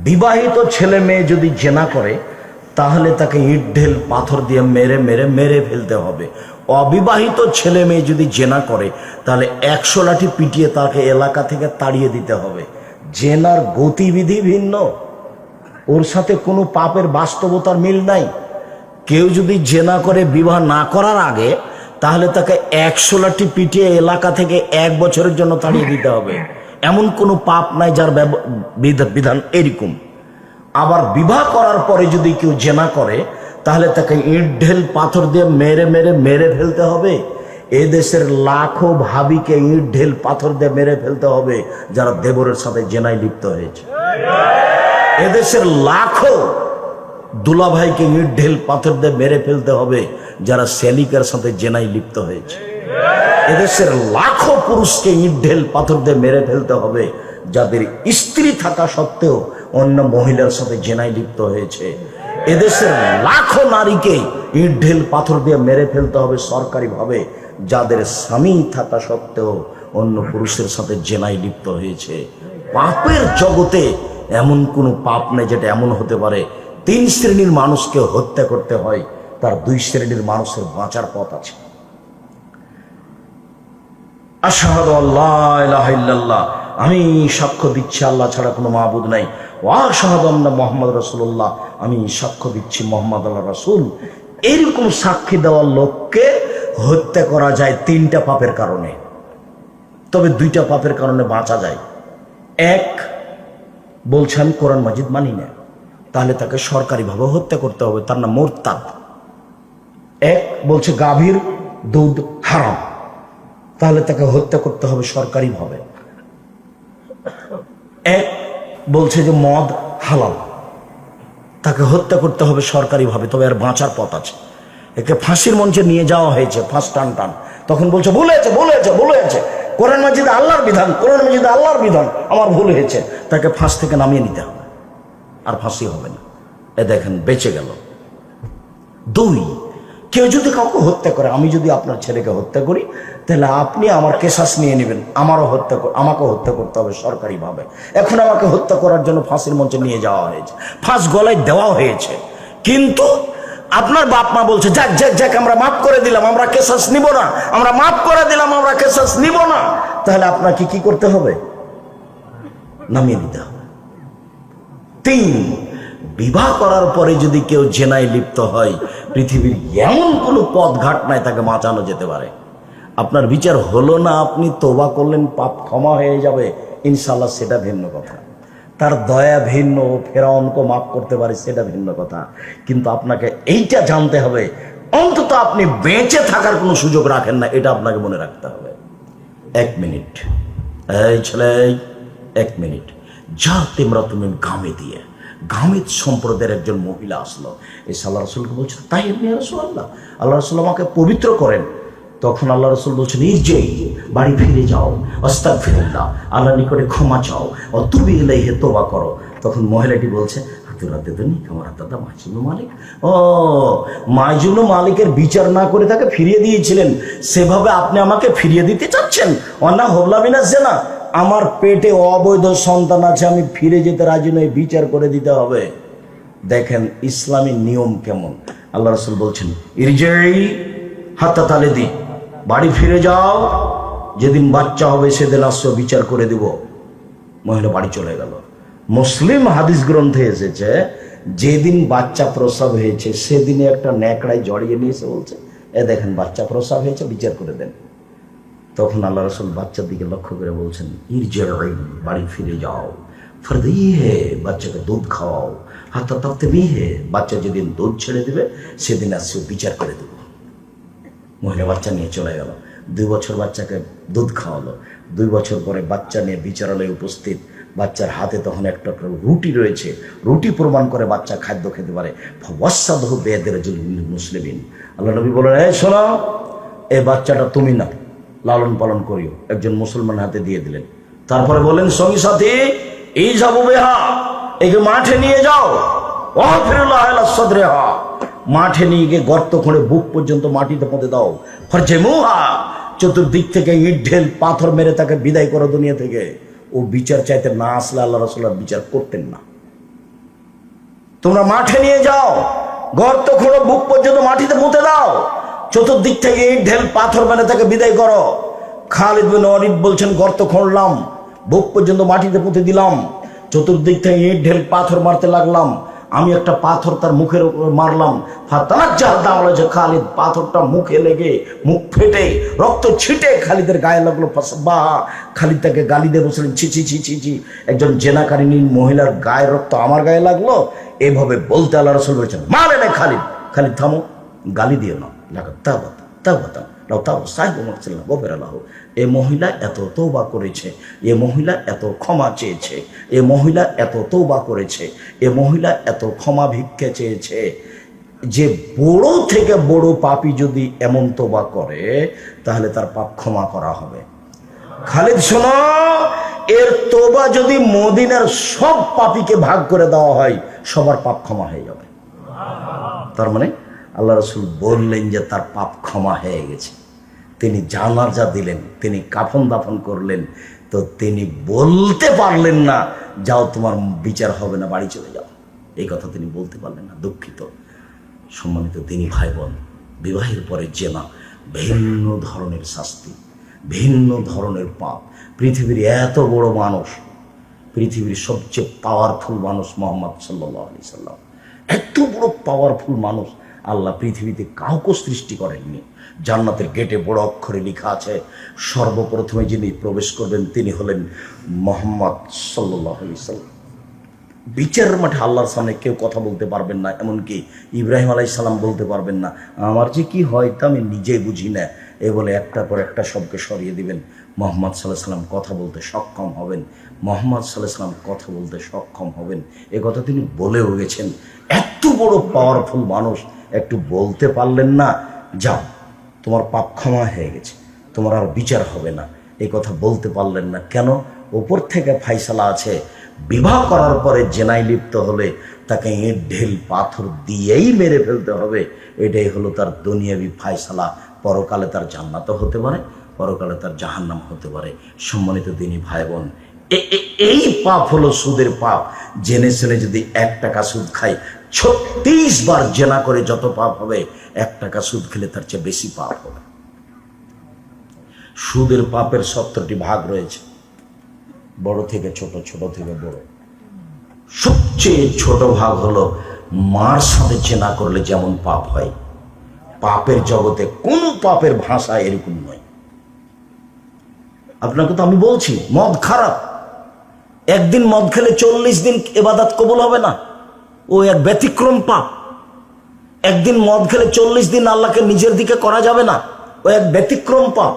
বিবাহিত ছেলে মেয়ে যদি জেনা করে তাহলে তাকে ইট ঢেল পাথর দিয়ে মেরে মেরে মেরে ফেলতে হবে। অবিবাহিত ছেলে মেয়ে যদি জেনা করে তাহলে 100 লাঠি পিটিয়ে তাকে এলাকা থেকে তাড়িয়ে দিতে হবে। জেনার গতিবিধি ভিন্ন, ওর সাথে কোনো পাপের বাস্তবতার মিল নাই। কেউ যদি জেনা করে বিবাহ না করার আগে তাহলে তাকে 100 লাঠি পিটিয়ে এলাকা থেকে 1 বছরের জন্য তাড়িয়ে দিতে হবে। এমন কোনো পাপ নাই যার বিধান এরকম। আবার বিবাহ করার পরে যদি কেউ জেনা করে তাহলে তাকে ইট ঢেল পাথর দিয়ে মেরে মেরে মেরে ফেলতে হবে। এদেশের লাখো ভাবিকে ইট ঢেল পাথর দিয়ে মেরে ফেলতে হবে যারা দেবরের সাথে জেনায় লিপ্ত হয়েছে। এদেশের লাখো দুলাভাইকে ইট ঢেল পাথর দিয়ে মেরে ফেলতে হবে যারা শ্যালিকার সাথে জেনায় লিপ্ত হয়েছে। এদেশের লাখো পুরুষকে ইট ঢেল পাথর দিয়ে মেরে ফেলতে হবে যাদের স্ত্রী থাকা সত্ত্বেও অন্য মহিলার সাথে জেনায় লিপ্ত হয়েছে। এদেশের লাখো নারীকে ইট ঢেল পাথর দিয়ে মেরে ফেলতে হবে সরকারিভাবে যাদের স্বামী থাকা সত্ত্বেও অন্য পুরুষের সাথে জেনায় লিপ্ত হয়েছে। পাপের জগতে এমন কোনো পাপ নেই যেটা এমন হতে পারে 3 শ্রেণীর মানুষকে হত্যা করতে হয়, তার 2 শ্রেণীর মানুষের বাঁচার পথ আছে। আশহাদু আল্লা ইলাহা ইল্লাল্লাহ, আমি সাক্ষ্য দিচ্ছি আল্লাহ ছাড়া কোনো মাবুদ নাই। ওয়া আশহাদু আন্না মুহাম্মদ রাসূলুল্লাহ, আমি সাক্ষ্য দিচ্ছি মুহাম্মদ আল্লাহর রাসূল। এরকম সাক্ষী দেওয়ার লোককে হত্যা করা যায় 3টা পাপের কারণে, তবে 2টা পাপের কারণে বাঁচা যায়। এক, বলছে আমি কোরআন মাজিদ মানি না, তাহলে তাকে সরকারিভাবে হত্যা করতে হবে, তার নাম মুরতাদ। এক, বলছে গাভীর দুধ হারাম, তাহলে তাকে হত্যা করতে হবে সরকারিভাবে। এক, বলছে যে মদ হালাল, তাকে হত্যা করতে হবে সরকারিভাবে, তবে আর বাঁচার পথ আছে। একে ফাঁসির মঞ্চে নিয়ে যাওয়া হয়েছে, ফাঁস টান টান, তখন বলছে ভুল হয়েছে ভুল হয়েছে ভুল হয়েছে, কোরআন মাজিদে আল্লাহর বিধান, কোরআন মাজিদে আল্লাহর বিধান, আমার ভুল হয়েছে। তাকে ফাঁস থেকে নামিয়ে নিতে হবে, আর ফাঁসি হবে না। এ দেখেন বেঁচে গেল। 2, কেউ যদি কাউকে হত্যা করে, আমি যদি আপনার ছেলেকে হত্যা করি তাহলে আপনি আমার কেসাস নিয়ে নেবেন, আমাকে হত্যা করতে হবে সরকারিভাবে। এখন আমাকে হত্যা করার জন্য ফাঁসির মঞ্চে নিয়ে যাওয়া হয়েছে, ফাঁস গলায় দেওয়া হয়েছে, কিন্তু আপনার বাপ মা বলছে যাক যাক যাক আমরা মাফ করে দিলাম, আমরা কেসাস নিব না, আমরা মাফ করে দিলাম, আমরা কেসাস নিব না। তাহলে আপনাকে কি করতে হবে? নামিয়ে দিতে হবে। 3, বিবাহ করার পরে যদি কেউ জেনায় লিপ্ত হয়, পৃথিবীর এমন কোনো পথ ঘাট নাই তাকে বাঁচানো যেতে পারে। আপনার বিচার হলো না, আপনি তওবা করলেন, পাপ ক্ষমা হয়ে যাবে ইনশাআল্লাহ, সেটা ভিন্ন কথা। তার দয়া ভিন্ন, ফেরাউনকে মাফ করতে পারে সেটা ভিন্ন কথা। কিন্তু আপনাকে এইটা জানতে হবে, অন্তত আপনি বেঁচে থাকার কোনো সুযোগ রাখেন না, এটা আপনাকে মনে রাখতে হবে। 1 মিনিট, এই ছেলে 1 মিনিট, যা তোমরা তুমি গামে দিয়ে, গামেদ সম্প্রদায়ের একজন মহিলা আসলো, এসে আল্লাহ রসুলকে বলছে তাই এমনি রাসূলুল্লাহ, আল্লাহ রসুল আমাকে পবিত্র করেন। তখন আল্লাহ রসুল বলছেন ইরজি, বাড়ি ফিরে যাও, আস্তাগফিরুল্লাহ, আল্লাহর নিকটে ক্ষমা চাও, ও তুবি ইলাইহি, তওবা করো। তখন মহিলাটি বলছে মাইজুল মালিকের বিচার না করে তাকে ফিরিয়ে দিয়েছিলেন, সেভাবে আপনি আমাকে ফিরিয়ে দিতে চাচ্ছেন? অন্না হবলামিনা জেনা, আমার পেটে অবৈধ সন্তান আছে, আমি ফিরে যেতে রাজি নই, বিচার করে দিতে হবে। দেখেন ইসলামী নিয়ম কেমন। আল্লাহ রাসূল বলছেন ইরজি হাত্তা তালিদি, বাড়ি ফিরে যাও, যেদিন বাচ্চা হবে সেদিন আসো, বিচার করে দিব। মহিলা বাড়ি চলে গেল। মুসলিম হাদিস গ্রন্থে এসেছে যেদিন বাচ্চা প্রসব হয়েছে সেদিনে একটা ন্যাকড়ায় জড়িয়ে নিয়ে এসে বলছে এ দেখেন বাচ্চা প্রসব হয়েছে, বিচার করে দেন। তখন আল্লাহ রাসূল বাচ্চার দিকে লক্ষ্য করে বলছেন ইরজি, বাড়ি ফিরে যাও, ফরদি হে, বাচ্চাকে দুধ খাওয়াও, হাত্তা তাকতিবি হে, বাচ্চা যেদিন দুধ ছেড়ে দিবে সেদিন আসছে, বিচার করে দেব। মহিলা বাচ্চা নিয়ে চলে গেল। 2 বছর বাচ্চাকে দুধ খাওয়ালো। 2 বছর পরে বাচ্চা নিয়ে বিচারালয়ে উপস্থিত। বাচ্চার হাতে তখন একটা রুটি রয়েছে, রুটি প্রমাণ করে বাচ্চা খাদ্য খেতে পারে। ফাওয়াসাদহু বিয়াদি রাজুলিন মুসলিমিন, আল্লাহ নবী বলেন এই শোনো, এই বাচ্চাটা তুমি না, লালন পালন করিও। একজন মুসলমান হাতে দিয়ে দিলেন। তারপরে বলেন সঙ্গী সাথী এই যাবো বেহা, একে মাঠে নিয়ে যাও, ওয়াহফিরুল্লাহ আলা সাদরিহা, মাঠে নিয়ে গিয়ে গর্ত করে বুক পর্যন্ত মাটিতে পুঁতে দাও। ফারজেমুহা, চতুর্দিক থেকে ইট ঢেল পাথর মেরে তাকে বিদায় করো দুনিয়া থেকে। ও বিচার চাইতে না আসলে আল্লাহ রাসূল বিচার করতেন না। তোমরা মাঠে নিয়ে যাও, গর্ত খোঁড়ো, বুক পর্যন্ত মাটিতে পুঁতে দাও, চতুর্দিক থেকে ইট ঢেল পাথর মেরে তাকে বিদায় করো। খালিদ বিন ওয়ালিদ বলছেন, গর্ত খুঁড়লাম, বুক পর্যন্ত মাটিতে পুঁতে দিলাম, চতুর্দিক থেকে ইট ঢেল পাথর মারতে লাগলাম, আমি একটা পাথর তার মুখের উপর মারলাম, খালিদ পাথরটা মুখে লেগে মুখ ফেটে রক্ত ছিটে খালিদের গায়ে লাগলো। খালিদ তাকে গালি দিয়ে বলছিলেন, ছি ছি ছি ছি ছি, একজন জেনাকারিনী মহিলার গায়ের রক্ত আমার গায়ে লাগলো। এভাবে বলতে আল্লাহ রাসূল বলেছেন, মারে না খালিদ, খালিদ থামো, গালি দিও না, এ মহিলা এত তওবা করেছে, এ মহিলা এত ক্ষমা চেয়েছে, এ মহিলা এত তওবা করেছে, এ মহিলা এত ক্ষমা ভিক্ষা চেয়েছে, যে বড় থেকে বড় পাপী যদি এমন তওবা করে তাহলে তার পাপ ক্ষমা করা হবে। খালিদ শোনো, এর তওবা যদি মদিনার সব পাপীকে ভাগ করে দেওয়া হয় সবার পাপ ক্ষমা হয়ে যাবে। তার মানে আল্লাহ রাসূল বললেন যে তার পাপ ক্ষমা হয়ে গেছে। তিনি জানাজা দিলেন, তিনি কাফন দাফন করলেন, তো তিনি বলতে পারলেন না যাও তোমার বিচার হবে না, বাড়ি চলে যাও, এই কথা তিনি বলতে পারলেন না। দুঃখিত। সম্মানিত দিনী ভাই বোন, বিবাহের পরে জেনা ভিন্ন ধরনের শাস্তি, ভিন্ন ধরনের পাপ। পৃথিবীর এত বড় মানুষ, পৃথিবীর সবচেয়ে পাওয়ারফুল মানুষ মুহাম্মদ সাল্লাল্লাহু আলাইহি সাল্লাম, এত বড় পাওয়ারফুল মানুষ আল্লাহ পৃথিবীতে কাউকে সৃষ্টি করেননি। জান্নাতের গেটে বড় অক্ষরে লেখা আছে, সর্বপ্রথমে যিনি প্রবেশ করবেন তিনি হলেন মুহাম্মদ সাল্লাল্লাহু আলাইহি সাল্লাম। বিচারের মাঠে আল্লাহর সামনে কেউ কথা বলতে পারবেন না, এমনকি ইব্রাহিম আলাইহিস সালাম বলতে পারবেন না আমার যে কি হয় তা আমি নিজেই বুঝি না, এ বলে একটার পর একটা সবকে সরিয়ে দিবেন। মুহাম্মদ সাল্লাল্লাহু আলাইহি সাল্লাম কথা বলতে সক্ষম হবেন, মুহাম্মদ সাল্লাল্লাহু আলাইহি সাল্লাম কথা বলতে সক্ষম হবেন, এ কথা তিনি বলেও গেছেন। এত বড় পাওয়ারফুল মানুষ একটু বলতে পারলেন না যাও তোমার পাপ ক্ষমা হয়ে গেছে, তোমার আর বিচার হবে না, এই কথা বলতে পারলেন না কেন? উপর থেকে ফাইসালা আছে, বিবাহ করার পরে জেনায় লিপ্ত হলে তাকে ইট ঢেল পাথর দিয়েই মেরে ফেলতে হবে। এটাই হলো তার দুনিয়াবি ফাইসালা। পরকালে তার জান্নাতও হতে পারে, পরকালে তার জাহান্নাম হতে পারে। সম্মানিত দিনী ভাই বোন, এই পাপ হলো সুদের পাপ। জেনে শুনে যদি 1 টাকা সুদ খাই, 36 বার জেনা করে যত পাপ হবে, 1 টাকা সুদ খেলে তার চেয়ে বেশি পাপ হবে। সুদের পাপের 70টি ভাগ রয়েছে, বড় থেকে ছোট, ছোট থেকে বড়। সবচেয়ে ছোট ভাগ হলো মার সাথে জেনা করলে যেমন পাপ হয়, পাপের জগতে কোন পাপের ভাষা এরকম নয়। আপনাকে তো আমি বলছি মদ খারাপ, একদিন মদ খেলে 40 দিন ইবাদত কবুল হবে না, ও এক ব্যতিক্রম পাপ। একদিন মদ খেলে 40 দিন আল্লাহকে নিজের দিকে করা যাবে না, ও এক ব্যতিক্রম পাপ।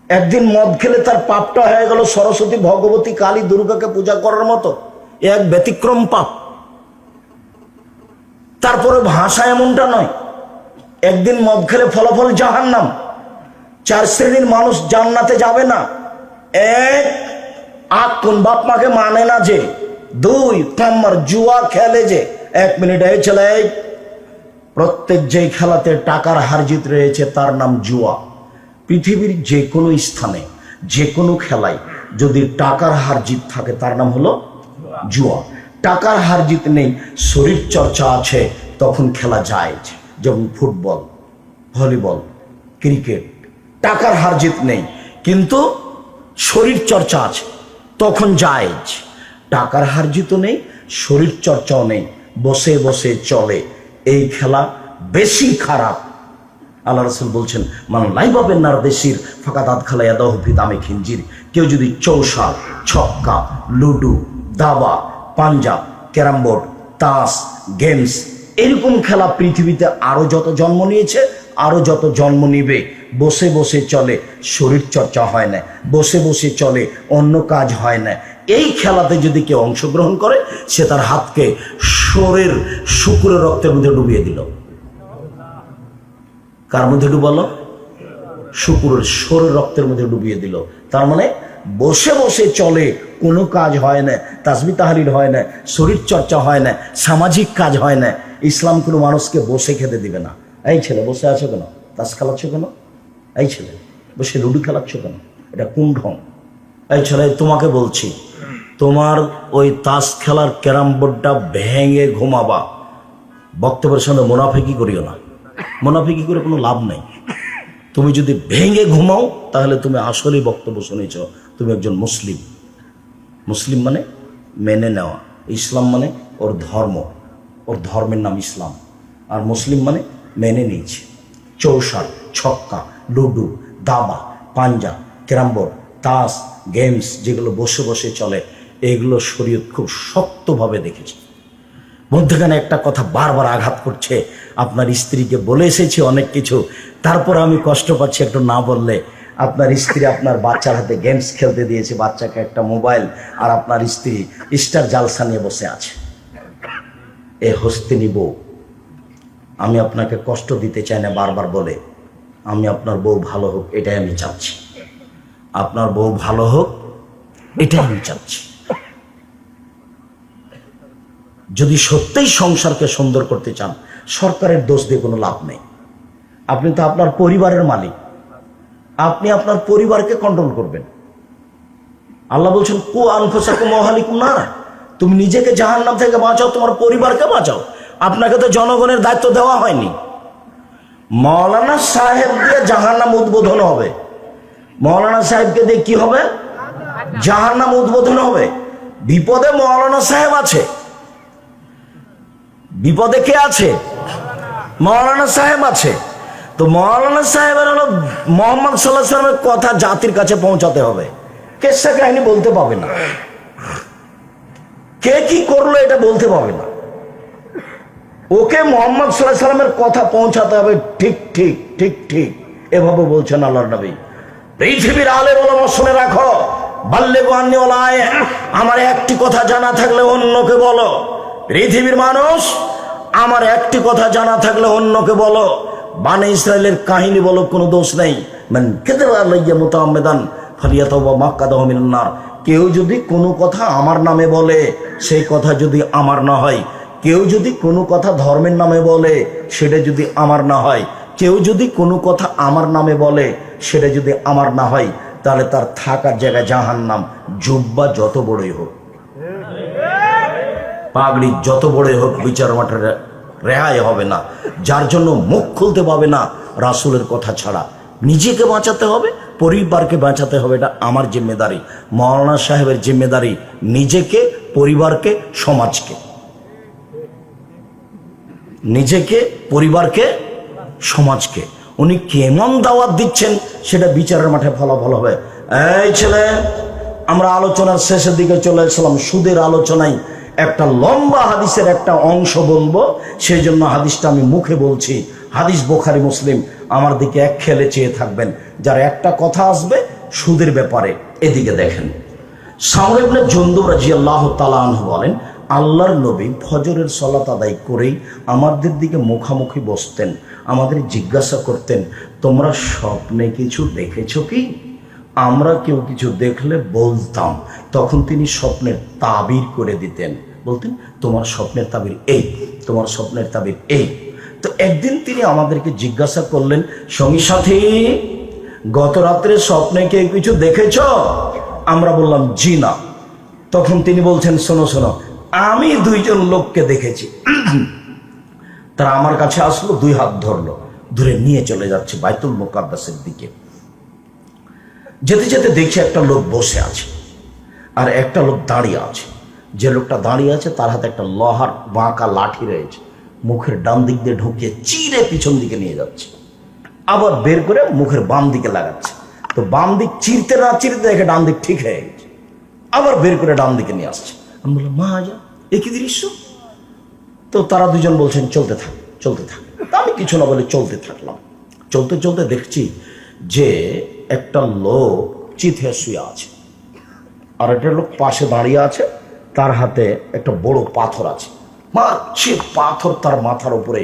একদিন মদ খেলে তার পাপটা হয়ে গেল সরস্বতী, ভগবতী, কালী, দুর্গাকে পূজা করার মতো, এক ব্যতিক্রম পাপ। তারপরে ভাষা এমনটা নয়, একদিন মদ খেলে ফলাফল জাহান্নাম। 4 শ্রেণীর মানুষ জান্নাতে যাবে না। 1, কোন বাপ মাকে মানে না যে। 2 নাম্বার, জুয়া খেলে যে। 1 মিনিট এই চলে, প্রত্যেক যেই খেলাতে টাকার হারজিত রয়েছে তার নাম জুয়া। পৃথিবীর যে কোনো স্থানে যে কোনো খেলায় যদি টাকার হারজিত থাকে তার নাম হলো জুয়া। টাকার হারজিত নেই, শরীর চর্চা আছে, তখন খেলা যায়। যেমন ফুটবল, ভলিবল, ক্রিকেট, টাকার হারজিত নেই কিন্তু শরীর চর্চা আছে, তখন জায়েজ। টাকার হারজিত নেই, শরীর চর্চাও নেই, বসে বসে চলে, এই খেলা বেশি খারাপ। আল্লাহ রাসূল বলছেন, মান লাইবা বিন্নার দেশির ফাকাত আদখালা ইয়াদাহু ফি দামি খিনজির। কেউ যদি চৌসা, ছক্কা, লুডু, দাবা, পাঞ্জা, ক্যারাম বোর্ড, তাস, গেমস, এরকম খেলা পৃথিবীতে আরো যত জন্ম নিয়েছে, আরো যত জন্ম নিবে, বসে বসে চলে, শরীর চর্চা হয় না, বসে বসে চলে, অন্য কাজ হয় না, এই খেলাতে যদি কেউ অংশগ্রহণ করে সে তার হাতকে শরীর শুক্রের রক্তের মধ্যে ডুবিয়ে দিল। কার মধ্যে ডুবালো? শুক্রের শরীর রক্তের মধ্যে ডুবিয়ে দিল। তার মানে বসে বসে চলে, কোনো কাজ হয় না, তাসবিহ তাহলিল হয় না, শরীর চর্চা হয় না, সামাজিক কাজ হয় না। ইসলাম কোনো মানুষকে বসে খেতে দিবে না। এই ছেলে বসে আছো কেন? তাস খেলাচ্ছ কেন? এই ছেলে বসে লুডু খেলাচ্ছ কেন? এটা কোন ঢং? এই ছেলে তোমাকে বলছি, তোমার ওই তাস খেলার ক্যারাম বোর্ডটা ভেঙে ঘুমাবা। বক্তব্যের সঙ্গে মুনাফিকি করিও না, মুনাফিকি করে কোনো লাভ নেই। তুমি যদি ভেঙে ঘুমাও তাহলে তুমি আসলেই বক্তব্য শুনেছ, তুমি একজন মুসলিম। মুসলিম মানে মেনে নেওয়া, ইসলাম মানে ওর ধর্ম, ওর ধর্মের নাম ইসলাম। আর মুসলিম মানে মেনে নিয়েছে। চৌসার, ছক্কা, লুডু, দাবা, পাঞ্জা, ক্যারামবোর্ড, তাস, গেমস যেগুলো বসে বসে চলে, এগুলো শরীয়ত খুব শক্তভাবে দেখেছে। মধ্যখানে একটা কথা বারবার আঘাত করছে, আপনার স্ত্রীকে বলে এসেছি অনেক কিছু, তারপর আমি কষ্ট পাচ্ছি একটু না বললে। আপনার স্ত্রী আপনার বাচ্চার হাতে গেমস খেলতে দিয়েছে, বাচ্চাকে একটা মোবাইল, আর আপনার স্ত্রী স্টার জালসা নিয়ে বসে আছে। এ হস্তিনী বউ, আমি আপনাকে কষ্ট দিতে চাই না বারবার বলে, আমি আপনার বউ ভালো হোক এটাই আমি চাচ্ছি, আপনার বউ ভালো হোক এটাই আমি চাচ্ছি। যদি সত্যিই সংসারকে সুন্দর করতে চান, সরকারের দোষ দিয়ে কোনো লাভ নেই। আপনি তো আপনার পরিবারের মালিক, আপনি আপনার পরিবারকে কন্ট্রোল করবেন। আল্লাহ বলছেন কু আনফুসাকুম ওয়া আহলিকুম নারা, তুমি নিজেকে জাহান্নাম থেকে বাঁচাও, তোমার পরিবারকে বাঁচাও। আপনাকে তো জনগণের দায়িত্ব দেওয়া হয়নি। মৌলানা সাহেব দিয়ে জাহান্নাম উদ্বোধন হবে, মৌলানা সাহেবকে দিয়ে কি হবে? জাহান্নাম উদ্বোধন হবে। বিপদে মৌলানা সাহেব আছে, বিপদে কে আছে? মৌলানা সাহেব আছে। তো মৌলানা সাহেবের হলো মোহাম্মদ সাল্লাল্লাহু আলাইহি ওয়াসাল্লামের কথা জাতির কাছে পৌঁছাতে হবে। কেসা কাহিনী বলতে পাবে না, কে কি করলো এটা বলতে পাবে না। ওকে মোহাম্মদ সাল্লাল্লাহু আলাইহি ওয়াসাল্লামের কথা পৌঁছাতে হবে। ঠিক ঠিক ঠিক ঠিক এভাবে বলছেন আল্লাহর নবী। পৃথিবীর আলেম ওলামা শুনে রাখো, বাল্লিগু আন্নী ওয়ালা আয়া, আমার একটি কথা জানা থাকলে অন্যকে বলো। পৃথিবীর মানুষ, আমার একটি কথা জানা থাকলে অন্যকে বলো। বানে ইসরায়েলের কাহিনী বলো, কোনো দোষ নেই। মান কাযাবা আলাইয়া মুতাআম্মিদান ফালিয়াতাওবা মাক্কাদাহু মিনান নার। কেউ যদি কোনো কথা আমার নামে বলে, সেই কথা যদি আমার না হয়, কেউ যদি কোনো কথা ধর্মের নামে বলে, সেটা যদি আমার না হয়, কেউ যদি কোনো কথা আমার নামে বলে, সেটা যদি আমার না হয়, তাহলে তার থাকার জায়গায় জাহান্নাম। জুব্বা যত বড়ই হোক, পাগড়ি যত বড়ই হোক, বিচার মাঠে রেহাই হবে না। যার জন্য মুখ খুলতে পাবে না রাসূলের কথা ছাড়া। নিজেকে বাঁচাতে হবে, পরিবারকে বাঁচাতে হবে, এটা আমার জিম্মেদারি। মৌলানা সাহেবের জিম্মেদারি নিজেকে, পরিবারকে, সমাজকে। নিজেকে, পরিবারকে, সমাজকে। উনি কেমন দাওয়াত দিচ্ছেন সেটা বিচারের মাঠে ফলাফল হবে। এই ছেলে, আমরা আলোচনার শেষের দিকে চলে এসেছিলাম। সুদের আলোচনায় একটা লম্বা হাদিসের একটা অংশ বলবো, সেই জন্য হাদিসটা আমি মুখে বলছি। হাদিস বুখারী মুসলিম, আমার দিকে এক খেলে চেয়ে থাকবেন। যার একটা কথা আসবে সুদের ব্যাপারে, এদিকে দেখেন। সামর ইবনে জুনদুব রাদিয়াল্লাহু তাআলা আনহু বলেন, আল্লাহর নবী ফজরের সালাত আদায় করেই আমাদের দিকে মুখামুখি বসতেন, আমাদের জিজ্ঞাসা করতেন, তোমরা স্বপ্নে কিছু দেখেছো কি? আমরা কেউ কিছু দেখলে বলতাম, তখন তিনি স্বপ্নের তাবির করে দিতেন। বলতেন, তোমার স্বপ্নের তাবির এই, তোমার স্বপ্নের তাবির এই। তো একদিন তিনি আমাদেরকে জিজ্ঞাসা করলেন, সঙ্গী সাথী, গত রাত্রে স্বপ্নে কেউ কিছু দেখেছ? আমরা বললাম জি না। তখন তিনি বলছেন, শোনো শোনো, আমি দুইজন লোককে দেখেছি। তারা আমার কাছে আসলো, দুই হাত ধরলো, ধরে নিয়ে চলে যাচ্ছে বাইতুল মুকাদ্দাসের দিকে। যেতে যেতে দেখছি একটা লোক বসে আছে আর একটা লোক দাঁড়িয়ে আছে। যে লোকটা দাঁড়িয়ে আছে তার হাতে একটা লোহার বাঁকা লাঠি রয়েছে, মুখের ডান দিক দিয়ে ঢুকিয়ে চিরে পিছন দিকে নিয়ে যাচ্ছে, আবার বের করে মুখের বাম দিকে লাগাচ্ছে। তো বাম দিক চিরতে না চিরতে দেখে ডান দিক ঠিক হয়ে গেছে, আবার বের করে ডান দিকে নিয়ে আসছে। আমি বললাম, মা যা, একই দৃশ্য। তো তারা দুজন বলছেন, চলতে থাক চলতে থাক। তা আমি কিছু না বলে চলতে থাকলাম। চলতে চলতে দেখছি যে একটা লোক চিথে শুয়ে আছে, আর একটা লোক পাশে দাঁড়িয়ে আছে, তার হাতে একটা বড় পাথর আছে। মারছে পাথর তার মাথার উপরে,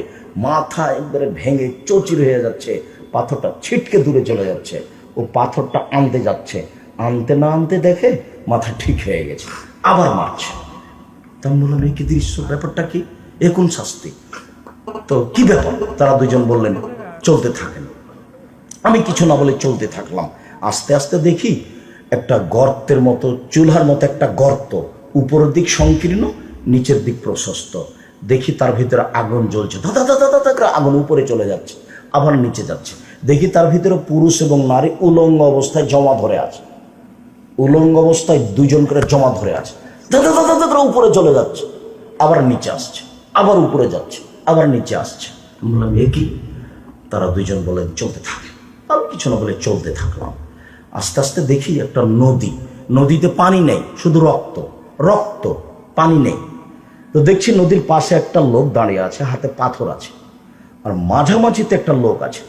মাথা একবারে ভেঙে চৌচির হয়ে যাচ্ছে, পাথরটা ছিটকে দূরে চলে যাচ্ছে। ও পাথরটা আনতে যাচ্ছে, আনতে না আনতে দেখে মাথা ঠিক হয়ে গেছে, আবার মারছে। তা আমি বললাম, এই কি দৃশ্য, ব্যাপারটা কি, এ কোন শাস্তি? তো কি ব্যাপার? তারা দুজন বললেন, চলতে থাকেন। আমি কিছু না বলে চলতে থাকলাম। আস্তে আস্তে দেখি একটা গর্তের মতো, চুলহার মতো একটা গর্ত, উপরের দিক সংকীর্ণ, নিচের দিক প্রশস্ত। দেখি তার ভিতরে আগুন জ্বলছে, দাদা দাদা দাদা করে আগুন উপরে চলে যাচ্ছে, আবার নিচে যাচ্ছে। দেখি তার ভিতরে পুরুষ এবং নারী উলঙ্গ অবস্থায় জমা ধরে আছে, উলঙ্গ অবস্থায় দুজন করে জমা ধরে আছে, দাদা দাদা দাদা উপরে চলে যাচ্ছে, আবার নিচে আসছে, আবার উপরে যাচ্ছে, আবার নিচে আসছে। আমি বললাম এ কি? তারা দুইজন বলেন চলতে থাকে। আমি কিছু না বলে চলতে থাকলাম। আস্তে আস্তে দেখি একটা নদী, নদীতে পানি নেই, শুধু রক্ত, রক্ত, পানি নেই। তো দেখছি নদীর পাশে একটা লোক দাঁড়িয়ে আছে, হাতে পাথর আছে, আর মাঝামাঝিতে একটা লোক আছে,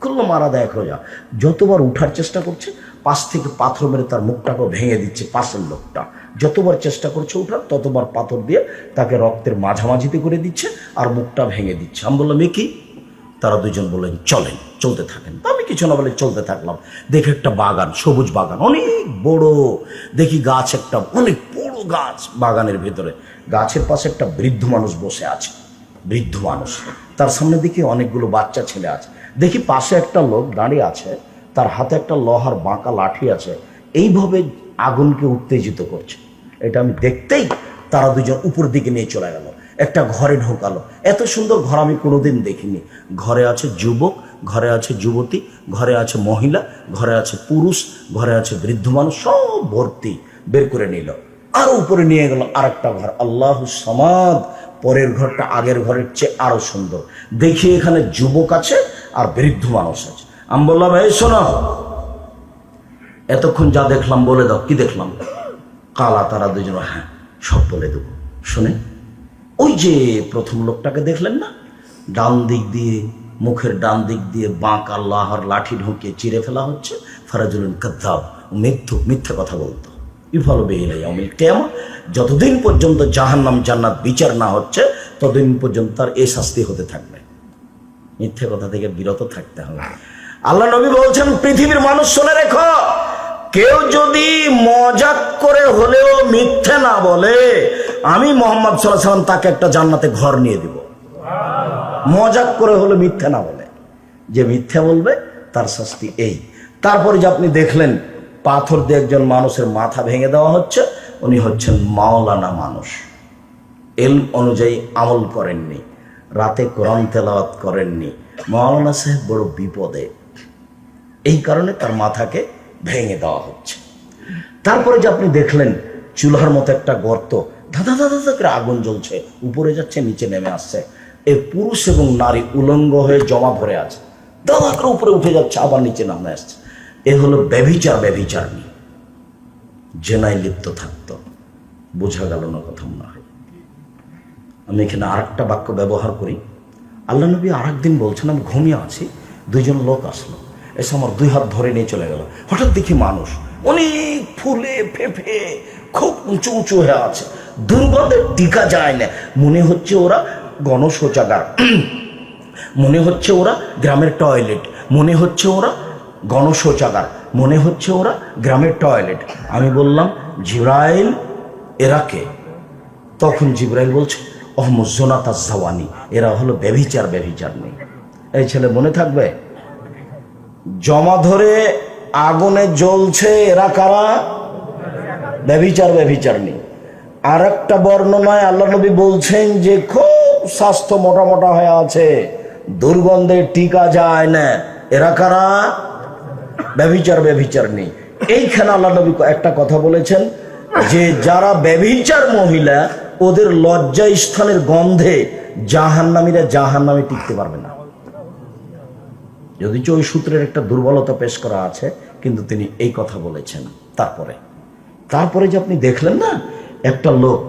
খুললো মারা দেয় রোজা। যতবার উঠার চেষ্টা করছে, পাশ থেকে পাথর মেরে তার মুখটাকে ভেঙে দিচ্ছে পাশের লোকটা। যতবার চেষ্টা করছে উঠার, ততবার পাথর দিয়ে তাকে রক্তের মাঝামাঝিতে করে দিচ্ছে আর মুখটা ভেঙে দিচ্ছে। আমি বললাম এ কি? তারা দুজন বললেন চলেন, চলতে থাকেন। তো আমি কিছু না বলে চলতে থাকলাম। দেখি একটা বাগান, সবুজ বাগান, অনেক বড়। দেখি গাছ, একটা অনেক বড় গাছ বাগানের ভেতরে। গাছের পাশে একটা বৃদ্ধ মানুষ বসে আছে, বৃদ্ধ মানুষ। তার সামনে দেখি অনেকগুলো বাচ্চা ছেলে আছে। দেখি পাশে একটা লোক দাঁড়িয়ে আছে, তার হাতে একটা লোহার বাঁকা লাঠি আছে, এইভাবে আগুনকে উত্তেজিত করছে। এটা আমি দেখতেই তারা দুজন উপর দিকে নিয়ে চলে গেল, একটা ঘরে ঢোকালো। এত সুন্দর ঘর আমি কোনোদিন দেখিনি। ঘরে আছে যুবক, ঘরে আছে যুবতী, ঘরে আছে মহিলা, ঘরে আছে পুরুষ, ঘরে আছে বৃদ্ধ মানুষ, সব ভর্তি। বের করে নিল, আরো উপরে নিয়ে গেল আরেকটা ঘর, আল্লাহু সামাদ। পরের ঘরটা আগের ঘরের চেয়ে আরো সুন্দর। দেখি এখানে যুবক আছে আর বৃদ্ধ মানুষ আছে। আমি বললাম এই শোনো, এতক্ষণ যা দেখলাম বলে দাও, কি দেখলাম? কালা। তারা দুজন হ্যাঁ সব বলে দেবো। শুনে, ওই যে প্রথম লোকটাকে দেখলেন না, ডান দিক দিয়ে, মুখের ডান দিক দিয়ে বাঁকা লোহার লাঠি ঢুকিয়ে চিরে ফেলা হচ্ছে। ফারাজুলুন কাযযাব, মিথ্যুক, মিথ্যা কথা বলতো। ইফালু বিহি ইয়াউমিল কিয়ামা, যতদিন পর্যন্ত জাহান্নাম জান্নাত বিচার না হচ্ছে, ততদিন পর্যন্ত তার এই শাস্তি হতে থাকবে। মিথ্যে কথা থেকে বিরত থাকতে হবে। আল্লাহ নবী বলছেন, পৃথিবীর মানুষ শুনে রেখো, কেউ যদি মজাক করে হলেও মিথ্যে না বলে, আমি মুহাম্মদ সাল্লাল্লাহু আলাইহি ওয়াসাল্লাম তাকে একটা জান্নাতে ঘর নিয়ে দিব। মজাক করে হলে মিথ্যে না বলে, যে মিথ্যে বলবে তার শাস্তি এই। তারপরে যে আপনি দেখলেন পাথর দিয়ে একজন মানুষের মাথা ভেঙে দেওয়া হচ্ছে, উনি হচ্ছেন মাওলানা মানুষ, ইলম অনুযায়ী আমল করেননি, রাতে কোরআন তেলাওয়াত করেননি। মাওলানা সাহেব বড় বিপদে, এই কারণে তার মাথাকে ভেঙে দেওয়া হচ্ছে। তারপরে যে আপনি দেখলেন চুলার মতো একটা গর্ত, ধাঁধা ধাঁধা করে আগুন জ্বলছে, উপরে যাচ্ছে, নিচে নেমে আসছে। এই পুরুষ এবং নারী উলঙ্গ হয়ে জমা ধরে আছে, দাদা করে উপরে উঠে যাচ্ছে, আবার নিচে নামে আসছে। এ হলো ব্যভিচার। ব্যভিচার নিয়ে জেনায় লিপ্ত থাকতো। বোঝা গেল না কথা মনে হয়? আমি এখানে আরেকটা বাক্য ব্যবহার করি। আল্লাহ নবী আরেকদিন বলছেন, আমি ঘুমিয়ে আছি, দুইজন লোক আসলো, এসে আমার দুই হাত ধরে নিয়ে চলে গেল। হঠাৎ দেখি মানুষ অনেক ফুলে ফেঁপে খুব উঁচু উঁচু হয়ে আছে, দুর্গন্ধে টিকা যায় না। মনে হচ্ছে ওরা গণশৌচাগার, মনে হচ্ছে ওরা গ্রামের টয়লেট, মনে হচ্ছে ওরা গণশৌচাগার, মনে হচ্ছে ওরা গ্রামের টয়লেট। আমি বললাম, জিব্রাইল এরা কে? তখন জিব্রাইল বলছে, অহমুজনাতা জাওয়ানি, এরা হলো ব্যভিচার। ব্যভিচার নেই। এই ছেলে মনে থাকবে, জমা ধরে আগুনে জ্বলছে, এরা কারা? ব্যভিচার। ব্যভিচার নেই। আর একটা বর্ণনায় আল্লাহ নবী বলছেন যে খুব স্বাস্থ্য মোটা মোটা হয়ে আছে, দুর্গন্ধে টিকা যায় না, এরা কারা? ব্যভিচার। ব্যভিচার নেই। এইখানে আল্লাহ নবী একটা কথা বলেছেন যে যারা ব্যভিচার মহিলা, ওদের লজ্জা স্থানের গন্ধে জাহান্নামীরা জাহান্নামে টিকতে পারবে না। যদিও ওই সূত্রের একটা দুর্বলতা পেশ করা আছে, কিন্তু তিনি এই কথা বলেছেন। তারপরে যে আপনি দেখলেন না, একটা লোক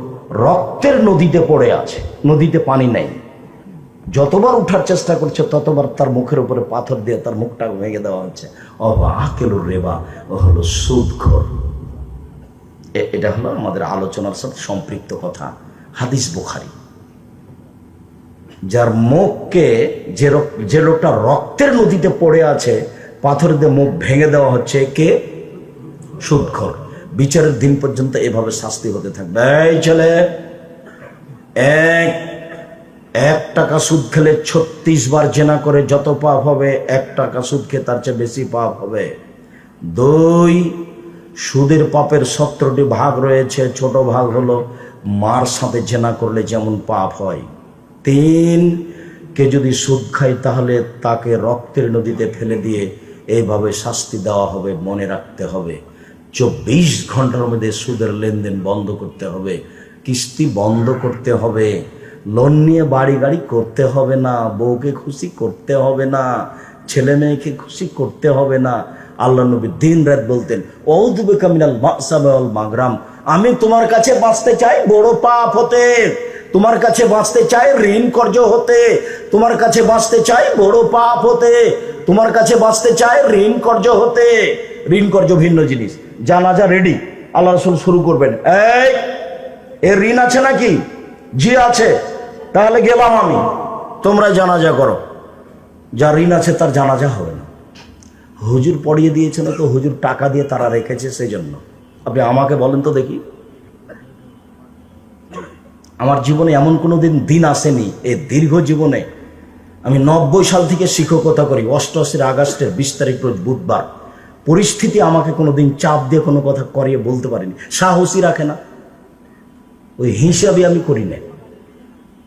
রক্তের নদীতে পড়ে আছে, নদীতে পানি নাই, যতবার উঠার চেষ্টা করছে ততবার তার মুখের উপরে পাথর দিয়ে তার মুখটা ভেঙে দেওয়া হচ্ছে। আকেলুর রেবা, ও হলো সুদখোর। এটা হলো আমাদের আলোচনার সাথে সম্পৃক্ত কথা। হাদিস বুখারী। যার মুখকে, যে লোকটা রক্তের নদীতে পড়ে আছে, পাথর দিয়ে মুখ ভেঙে দেওয়া হচ্ছে, কে? সুদখোর। বিচারের দিন পর্যন্ত এভাবে শাস্তি হতে থাকবে। এই ছেলে, এক টাকা সুদ খেলে 36 বার জেনা করে যত পাপ হবে, 1 টাকা সুদ খেয়ে তার চেয়ে বেশি পাপ হবে। 2, সুদের পাপের 17টি ভাগ রয়েছে। ছোট ভাগ হলো মার সাথে জেনা করলে যেমন পাপ হয়। 3, কে যদি সুদ খায় তাহলে তাকে রক্তের নদীতে ফেলে দিয়ে এইভাবে শাস্তি দেওয়া হবে। মনে রাখতে হবে 24 ঘন্টার মধ্যে সুদের লেনদেন বন্ধ করতে হবে, কিস্তি বন্ধ করতে হবে, লোন নিয়ে বাড়ি গাড়ি করতে হবে না, বউকে খুশি করতে হবে না, ছেলে মেয়েকে খুশি করতে হবে না। আল্লাহ নবী দিন রাত বলতেন, আউযু বিকা মিনাল মাসামি ওয়াল মাগরাম, আমি তোমার কাছে বাঁচতে চাই বড় পাপ হতে, তোমার কাছে বাঁচতে চাই ঋণ কর্জ হতে, তোমার কাছে বাঁচতে চাই বড় পাপ হতে, তোমার কাছে বাঁচতে চাই ঋণ কর্জ হতে। ঋণ কর্জ ভিন্ন জিনিস। জানাজা রেডি, আল্লাহ রাসূল শুরু করবেন। এর ঋণ আছে নাকি? জি আছে। তাহলে গেলাম আমি, তোমরা জানাজা করো। যার ঋণ আছে তার জানাজা হবে না। হুজুর পড়িয়ে দিয়েছে না তো, হুজুর টাকা দিয়ে তারা রেখেছে সেই জন্য। আপনি আমাকে বলেন তো দেখি, আমার জীবনে এমন কোনো দিন আসেনি এই দীর্ঘ জীবনে। আমি 90 সাল থেকে শিক্ষকতা করি। 88 আগস্টের 20 তারিখ রোজ বুধবার। পরিস্থিতি আমাকে কোনোদিন চাপ দিয়ে কোনো কথা করিয়ে বলতে পারিনি, সাহসী রাখে না, ওই হিসাবে আমি করি না।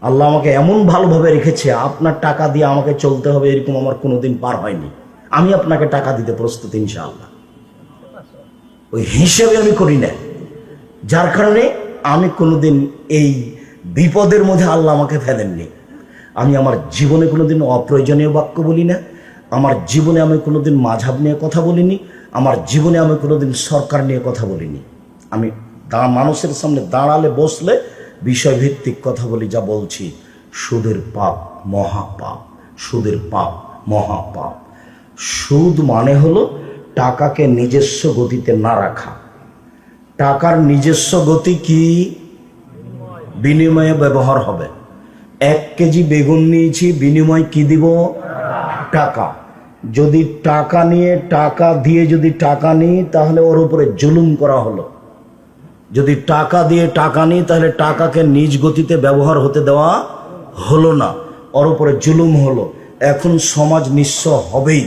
আল্লাহ আমাকে এমন ভালোভাবে রেখেছে, আপনার টাকা দিয়ে আমাকে চলতে হবে এরকম আমার কোনোদিন পার হয়নি। আমি আপনাকে টাকা দিতে প্রস্তুত ইনশাআল্লাহ, ওই হিসেবে আমি করি না। যার কারণে আমি কোনোদিন এই বিপদের মধ্যে আল্লাহ আমাকে ফেলেননি। আমি আমার জীবনে কোনোদিন অপ্রয়োজনীয় বাক্য বলি না, আমার জীবনে আমি কোনোদিন মাঝহাব নিয়ে কথা বলিনি, আমার জীবনে আমি কোনোদিন সরকার নিয়ে কথা বলিনি। আমি মানুষের সামনে দাঁড়ালে বসলে বিষয়ভিত্তিক কথা বলি। যা বলছি, সুদের পাপ মহাপাপ, সুদের পাপ মহাপাপ। সুদ মানে হলো টাকাকে নিজস্ব গতিতে না রাখা। টাকার নিজস্ব গতি কি? বিনিময়ে ব্যবহার হবে। 1 কেজি বেগুন নিয়েছি, বিনিময় কি দিব? টাকা। যদি টাকা নিয়ে টাকা দিয়ে যদি টাকা নিই তাহলে ওর উপরে জুলুম করা হলো। যদি টাকা দিয়ে টাকা নিই তাহলে টাকাকে নিজ গতিতে ব্যবহার হতে দেওয়া হলো না, ওর উপরে জুলুম হলো। এখন সমাজ নিঃস্ব হবেই।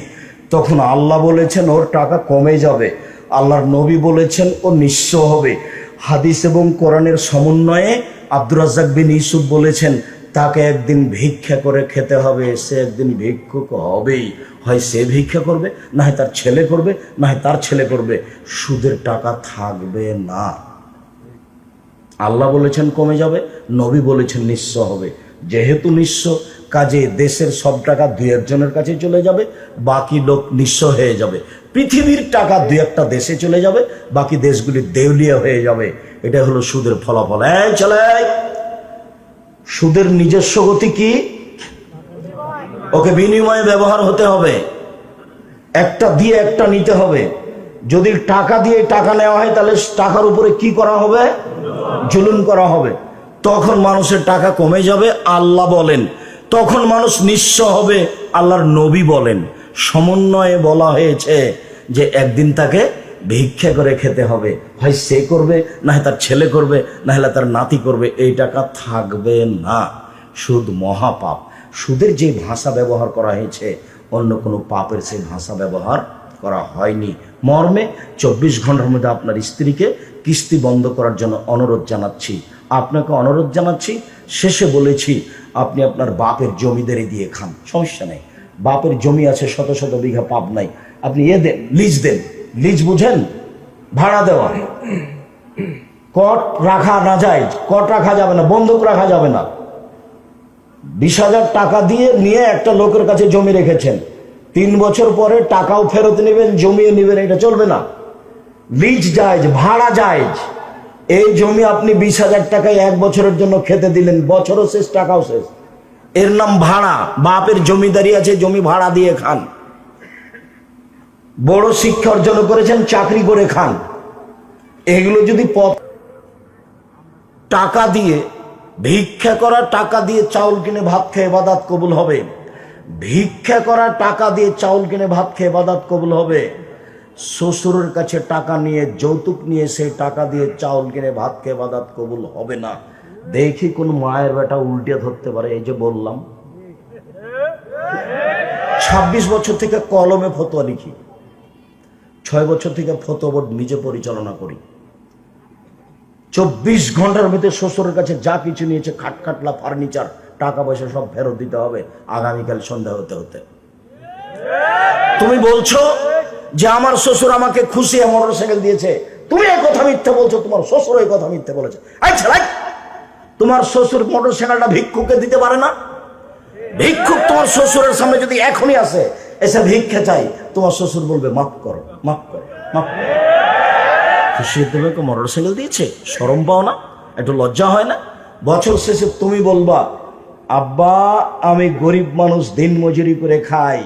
তখন আল্লাহ বলেছেন ওর টাকা কমে যাবে, আল্লাহর নবী বলেছেন ও নিঃস্ব হবে। হাদিস এবং কোরআনের সমন্বয়ে আব্দুর রাজ্জাক বিন ইউসুফ বলেছেন তাকে একদিন ভিক্ষা করে খেতে হবে, সে একদিন ভিক্ষুক হবেই। হয় সে ভিক্ষা করবে, না হয় তার ছেলে করবে, না হয় তার ছেলে করবে। সুদের টাকা থাকবে না। আল্লাহ বলেছেন কমে যাবে, নবী বলেছেন নিঃস্ব হবে। যেহেতু নিঃস্ব, কাজে দেশের সব টাকা 2-1 জনের কাছে চলে যাবে, বাকি লোক নিঃস্ব হয়ে যাবে। পৃথিবীর টাকা 2-1টা দেশে চলে যাবে, বাকি দেশগুলি দেউলিয়া হয়ে যাবে। এটা হলো সুদের ফলাফল। চলে, সুদের নিজস্ব গতি কি? ওকে বিনিময়ে ব্যবহার হতে হবে, একটা দিয়ে একটা নিতে হবে। যদি টাকা দিয়ে টাকা নেওয়া হয় তাহলে টাকার উপরে কি করা হবে? জুলুম করা হবে। তখন মানুষের টাকা কমে যাবে, আল্লাহ বলেন। তখন মানুষ নিঃস্ব হবে, আল্লাহর নবী বলেন। সমন্বয়ে বলা হয়েছে যে একদিন তাকে ভিক্ষা করে খেতে হবে, হয় সে করবে, না হয় তার ছেলে করবে, না হলে তার নাতি করবে। এই টাকা থাকবে না। সুদ মহাপাপ। সুদের যে ভাষা ব্যবহার করা হয়েছে অন্য কোনো পাপের সেই ভাষা ব্যবহার করা হয়নি। মর্মে 24 ঘন্টার মধ্যে আপনার স্ত্রীকে কিস্তি বন্ধ করার জন্য অনুরোধ জানাচ্ছি, আপনাকে অনুরোধ জানাচ্ছি। শেষে বলেছি আপনি আপনার বাপের জমিদারি দিয়ে খান, সমস্যা নেই। বাপের জমি আছে শত শত বিঘা, পাপ নাই। আপনি দেন, লিজ দেন। লিজ বুঝেন? ভাড়া দেওয়া। কট রাখা না যায়, কট রাখা যাবে না, বন্ধক রাখা যাবে না। 20,000 টাকা দিয়ে নিয়ে একটা লোকের কাছে জমি রেখেছেন, 3 বছর পরে টাকাও ফেরত নেবেন, জমিও নেবেন, এটা চলবে না। লিজ জায়েজ, ভাড়া জায়েজ। এই জমি আপনি 20,000 টাকায় 1 বছরের জন্য খেতে দিলেন, বছরও শেষ, টাকাও শেষ, এর নাম ভাড়া। বাপের জমিদারি আছে, জমি ভাড়া দিয়ে খান। বড় শিক্ষা অর্জন করেছেন, চাকরি করে খান। এগুলো যদি টাকা দিয়ে ভিক্ষা করা, টাকা দিয়ে চাউল কিনে ভাত খেয়ে ইবাদত কবুল হবে। ভিক্ষা করা, টাকা দিয়ে চাউল কিনে ভাত খেয়ে ইবাদত কবুল হবে। শ্বশুরের কাছে টাকা নিয়ে, যৌতুক নিয়ে, সেই টাকা দিয়ে চাউল কিনে ভাত খেয়ে ইবাদত কবুল হবে না। দেখি কোন মায়ের বেটা উল্টে ধরতে পারে। এই যে বললাম 26 বছর থেকে কলমে ফতোয়া লিখি, 6 বছর থেকে ফটো বোর্ড নিজে পরিচালনা করি। 24 ঘন্টার ভিতরে শ্বশুরের কাছে যা কিছু নিয়েছে, খাটখাটলা, ফার্নিচার, টাকা পয়সা সব ফেরত দিতে হবে আগামীকাল সন্ধ্যা হতে হতে। তুমি বলছো যে আমার শ্বশুর আমাকে খুশি মোটরসাইকেল দিয়েছে, তুমি এই কথা মিথ্যে বলছো, তোমার শ্বশুর এই কথা মিথ্যে বলেছে। আচ্ছা, তোমার শ্বশুর মোটরসাইকেলটা ভিক্ষুককে দিতে পারে না? ভিক্ষুক তোমার শ্বশুরের সামনে যদি এখনই আসে, এসে ভিক্ষা চাই, তোমার শ্বশুর বলবে মাফ করো, মাফ করো, মাফ করো। খুশি তোমাকে মোটরসাইকেল দিয়েছে, শরম পাও না? একটু লজ্জা হয় না? বছর শেষে তুমি বলবা, আব্বা আমি গরিব মানুষ, দিন মজুরি করে খাই,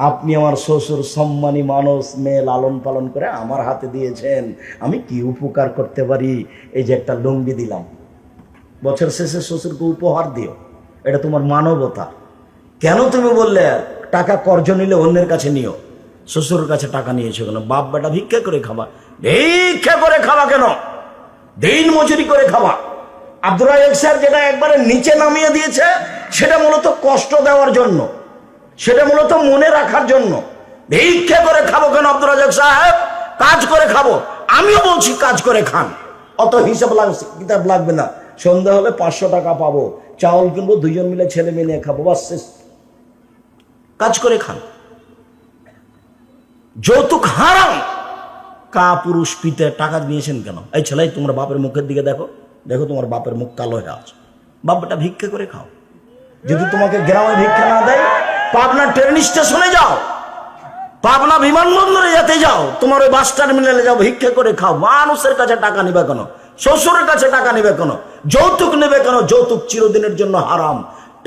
আপনি আমার শ্বশুর সম্মানী মানুষ, মেয়ে লালন পালন করে আমার হাতে দিয়েছেন, আমি কি উপকার করতে পারি? এই যে একটা লুঙ্গি দিলাম। বছর শেষে শ্বশুরকে উপহার দিও, এটা তোমার মানবতা। কেন তুমি বললে টাকা কর্জ নিলে অন্যের কাছে নিও? শ্বশুরের কাছে টাকা নিয়েছো কেন? বাপ বেটা ভিক্ষা করে খাবা। ভিক্ষা করে খাওয়া কেন? দিন মজুরি করে খাওয়া। আব্দুর রাজ্জাক স্যার যেটা একবারে নিচে নামিয়ে দিয়েছে, সেটা মূলত কষ্ট দেওয়ার জন্য, সেটা মূলত মনে রাখার জন্য। ভিক্ষা করে খাবো কেন আব্দুর রাজ্জাক সাহেব? কাজ করে খাবো। আমিও বলছি কাজ করে খান, অত হিসাব কিতাব লাগবে না। সন্ধ্যা হলে 500 টাকা পাবো, চাউল কিনবো, 2 জন মিলে ছেলে মেয়ে নিয়ে খাবো, বাস শেষ। কাজ করে খান। যৌতুক হারাম। কা পুরুষ পিতে টাকা নিয়েছেন কেন? এই ছেলে, তোমার বাপের মুখের দিকে দেখো, দেখো তোমার বাপের মুখ কালো হয়ে আছে। বাপটা ভিক্ষা করে খাও। যদি তোমাকে গ্রামে ভিক্ষা না দেয়, পাবনা ট্রেন স্টেশনে যাও, পাবনা বিমানবন্দরে যেতে যাও, তোমার ওই বাস টার্মিনালে যাও, ভিক্ষা করে খাও। মানুষের কাছে টাকা নিবে কেন? শ্বশুরের কাছে টাকা নিবে কেন? যৌতুক নেবে কেন? যৌতুক চিরদিনের জন্য হারাম।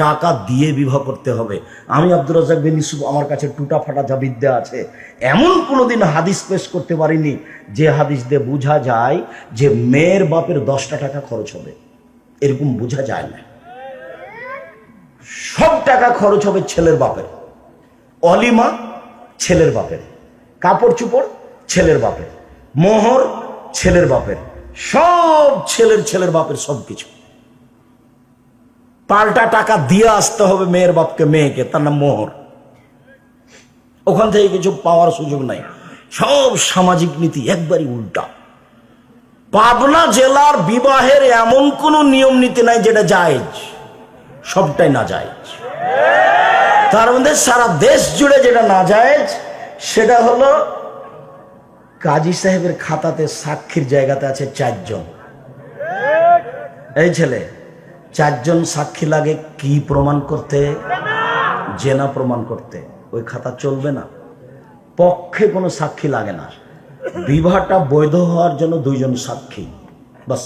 টাকা দিয়ে বিবাহ করতে হবে। আমি আব্দুর রাজ্জাক বিন ইউসুফ, আমার কাছে টুটা ফাটা যা বিদ্যা আছে, এমন কোনোদিন হাদিস পেশ করতে পারিনি যে হাদিস দিয়ে বোঝা যায় যে মেয়ের বাপের 10টা টাকা খরচ হবে, এরকম বোঝা যায় না। সব টাকা খরচ হবে ছেলের বাপের। অলিমা ছেলের বাপের, কাপড় চুপড় ছেলের বাপের, মোহর ছেলের বাপের, সব ছেলের বাপের সবকিছু। পাল্টা টাকা দিয়ে আসতে হবে মেয়ের বাপকে, মেয়েকে, তার নাম মোহর। ওখান থেকে কিছু পাওয়ার সুযোগ নাই। সব সামাজিক নীতি একবারই উল্টা। পাবনা জেলার বিবাহের এমন কোন নিয়ম নীতি নাই যেটা জায়েজ, সবটাই না জায়েজ। তার মধ্যে সারা দেশ জুড়ে যেটা না জায়েজ, সেটা হলো কাজী সাহেবের খাতাতে সাক্ষীর জায়গাতে আছে 4 জন। এই ছেলে, 4 জন সাক্ষী লাগে কি প্রমাণ করতে? জেনা প্রমাণ করতে। ওই খাতা চলবে না। পক্ষে কোনো সাক্ষী লাগে না। বিবাহটা বৈধ হওয়ার জন্য 2 জন সাক্ষী, বাস,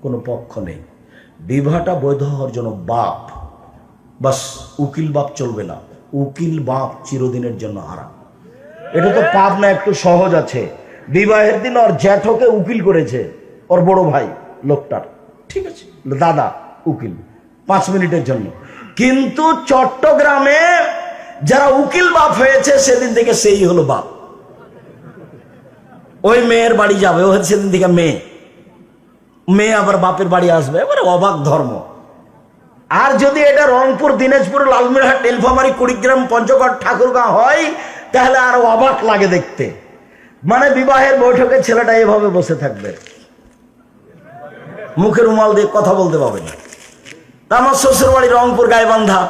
কোনো পক্ষ নেই। বিবাহটা বৈধ হওয়ার জন্য বাপ, বাস, উকিল বাপ চলবে না। উকিল বাপ চিরদিনের জন্য হারাম। এটা তো পাবনা একটু সহজ আছে। বিবাহের দিন ওর জ্যাঠকে উকিল করেছে, ওর বড় ভাই লোকটার, ঠিক আছে, দাদা উকিল, 5 মিনিটের জন্য। কিন্তু চট্টগ্রামে যারা উকিল বাপ হয়েছে, সেদিন থেকে সেই হলো বাপ। ওই মেয়ের বাড়ি যাবে, ও সেদিন থেকে মেয়ে, মেয়ে আবার বাপের বাড়ি আসবে। এবারে অবাক ধর্ম। আর যদি এটা রংপুর, দিনাজপুর, লালমিরহাট, নীলফামারী, কুড়িগ্রাম, পঞ্চগড়, ঠাকুরগাঁও হয়, তাহলে আরো অবাক লাগে দেখতে। মানে বিবাহের বৈঠকে ছেলেটা এভাবে বসে থাকবে, মুখে রুমাল দিয়ে কথা বলতে পারবে না। আমার শ্বশুর বাড়ি রংপুর গাইবান্ধা।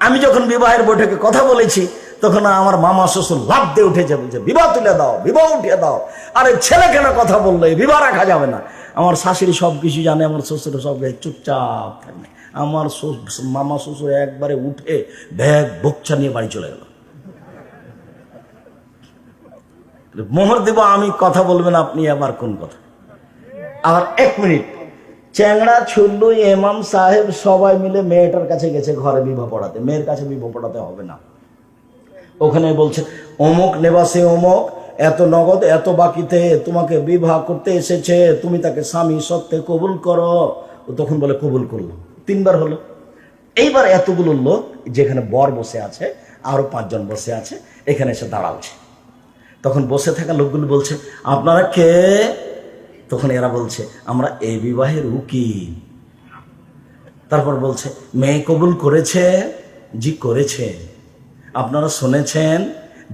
আমি যখন বিবাহের বৈঠকে কথা বলেছি, তখন আমার মামা শ্বশুর লাফ দিয়ে উঠেছে, বলছে বিবাহ তুলে দাও, বিবাহ উঠিয়ে দাও। আরে ছেলে কেন কথা বললো, বিবাহ রাখা যাবে না। আমার শাশুড়ি সবকিছু জানে, আমার শ্বশুর সব চুপচাপ থাকে। আমার মামা শ্বশুর একবারে উঠে ব্যাগ বকচা নিয়ে বাড়ি চলে গেল। মোহর দেব আমি, কথা বলবেন আপনি, আবার কোন কথা? আবার 1 মিনিট, চ্যাংড়া, ছুল্লু, ইমাম সাহেব সবাই মিলে মেয়েটার কাছে গেছে ঘরে বিবাহ পড়াতে। মেয়ের কাছে বিবাহ পড়াতে হবে না। ওখানে বলছে অমুক নেবাসে অমুক, এত নগদ এত বাকিতে তোমাকে বিবাহ করতে এসেছে, তুমি তাকে স্বামী সত্ত্বে কবুল করো। ও তখন বলে কবুল করলো। 3 বার হলো। এইবার এতগুলো লোক, যেখানে বর বসে আছে, আরো 5 জন বসে আছে, এখানে এসে দাঁড়াচ্ছে। তখন বসে থাকা লোকগুলো বলছে আপনারা কে? তখন এরা বলছে আমরা এই বিবাহের উকিল। তারপর বলছে মেয়ে কবুল করেছে? জি করেছে। আপনারা শুনেছেন?